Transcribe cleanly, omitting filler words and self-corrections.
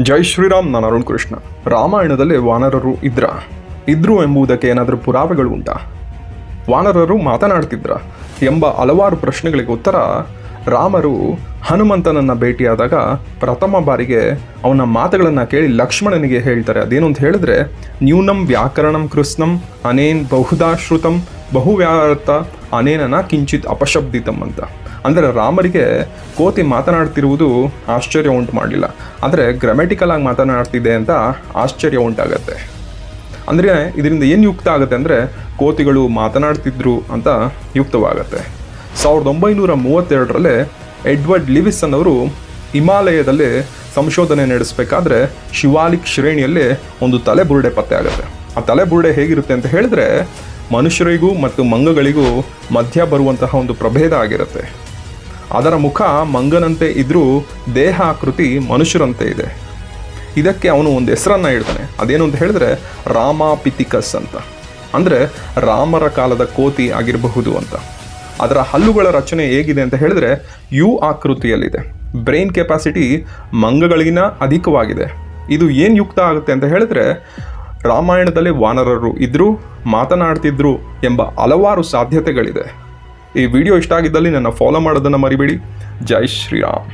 ಜೈ ಶ್ರೀರಾಮ್. ನಾನು ಅರುಣ್ ಕೃಷ್ಣ. ರಾಮಾಯಣದಲ್ಲಿ ವಾನರರು ಇದ್ರು ಎಂಬುದಕ್ಕೆ ಏನಾದರೂ ಪುರಾವೆಗಳು ಉಂಟಾ? ವಾನರರು ಮಾತನಾಡ್ತಿದ್ರ ಎಂಬ ಹಲವಾರು ಪ್ರಶ್ನೆಗಳಿಗೆ ಉತ್ತರ ರಾಮರು ಹನುಮಂತನನ್ನು ಭೇಟಿಯಾದಾಗ ಪ್ರಥಮ ಬಾರಿಗೆ ಅವನ ಮಾತುಗಳನ್ನು ಕೇಳಿ ಲಕ್ಷ್ಮಣನಿಗೆ ಹೇಳ್ತಾರೆ. ಅದೇನು ಅಂತ ಹೇಳಿದ್ರೆ, ನ್ಯೂನಂ ವ್ಯಾಕರಣಂ ಕೃಷ್ಣಂ ಅನೇನ್ ಬಹುಧಾ ಶ್ರುತಂ ಬಹುವ್ಯಾರ್ಥ ಅನೇನನ ಕಿಂಚಿತ್ ಅಪಶಬ್ದಿತಂ ಅಂತ. ಅಂದರೆ ರಾಮರಿಗೆ ಕೋತಿ ಮಾತನಾಡ್ತಿರುವುದು ಆಶ್ಚರ್ಯ ಉಂಟು ಮಾಡಲಿಲ್ಲ, ಆದರೆ ಗ್ರಾಮ್ಯಾಟಿಕಲ್ ಆಗಿ ಮಾತನಾಡ್ತಿದೆ ಅಂತ ಆಶ್ಚರ್ಯ ಉಂಟಾಗತ್ತೆ. ಅಂದರೆ ಇದರಿಂದ ಏನು ಯುಕ್ತ ಆಗುತ್ತೆ ಅಂದರೆ, ಕೋತಿಗಳು ಮಾತನಾಡ್ತಿದ್ರು ಅಂತ ಯುಕ್ತವಾಗತ್ತೆ. 1932 ಎಡ್ವರ್ಡ್ ಲಿವಿಸನ್ ಅವರು ಹಿಮಾಲಯದಲ್ಲಿ ಸಂಶೋಧನೆ ನಡೆಸಬೇಕಾದ್ರೆ ಶಿವಾಲಿಕ್ ಶ್ರೇಣಿಯಲ್ಲಿ ಒಂದು ತಲೆಬುರುಡೆ ಪತ್ತೆ ಆಗುತ್ತೆ. ಆ ತಲೆಬುರುಡೆ ಹೇಗಿರುತ್ತೆ ಅಂತ ಹೇಳಿದ್ರೆ, ಮನುಷ್ಯರಿಗೂ ಮತ್ತು ಮಂಗಗಳಿಗೂ ಮಧ್ಯ ಬರುವಂತಹ ಒಂದು ಪ್ರಭೇದ ಆಗಿರುತ್ತೆ. ಅದರ ಮುಖ ಮಂಗನಂತೆ ಇದ್ರೂ ದೇಹ ಆಕೃತಿ ಮನುಷ್ಯರಂತೆ ಇದೆ. ಇದಕ್ಕೆ ಅವನು ಒಂದು ಹೆಸರನ್ನು ಇಡ್ತಾನೆ. ಅದೇನು ಅಂತ ಹೇಳಿದ್ರೆ ರಾಮಾಪಿಥಿಕಸ್ ಅಂತ. ಅಂದರೆ ರಾಮರ ಕಾಲದ ಕೋತಿ ಆಗಿರಬಹುದು ಅಂತ. ಅದರ ಹಲ್ಲುಗಳ ರಚನೆ ಹೇಗಿದೆ ಅಂತ ಹೇಳಿದ್ರೆ ಯು ಆಕೃತಿಯಲ್ಲಿದೆ. ಬ್ರೈನ್ ಕೆಪಾಸಿಟಿ ಮಂಗಗಳಿಗಿನ ಅಧಿಕವಾಗಿದೆ. ಇದು ಏನು ಯುಕ್ತ ಆಗುತ್ತೆ ಅಂತ ಹೇಳಿದ್ರೆ, ರಾಮಾಯಣದಲ್ಲಿ ವಾನರರು ಇದ್ದರು, ಮಾತನಾಡ್ತಿದ್ರು ಎಂಬ ಹಲವಾರು ಸಾಧ್ಯತೆಗಳಿದೆ. ಈ ವಿಡಿಯೋ ಇಷ್ಟ ಆಗಿದ್ದಲ್ಲಿ ನನ್ನ ಫಾಲೋ ಮಾಡೋದನ್ನು ಮರಿಬೇಡಿ. ಜೈ ಶ್ರೀರಾಮ್.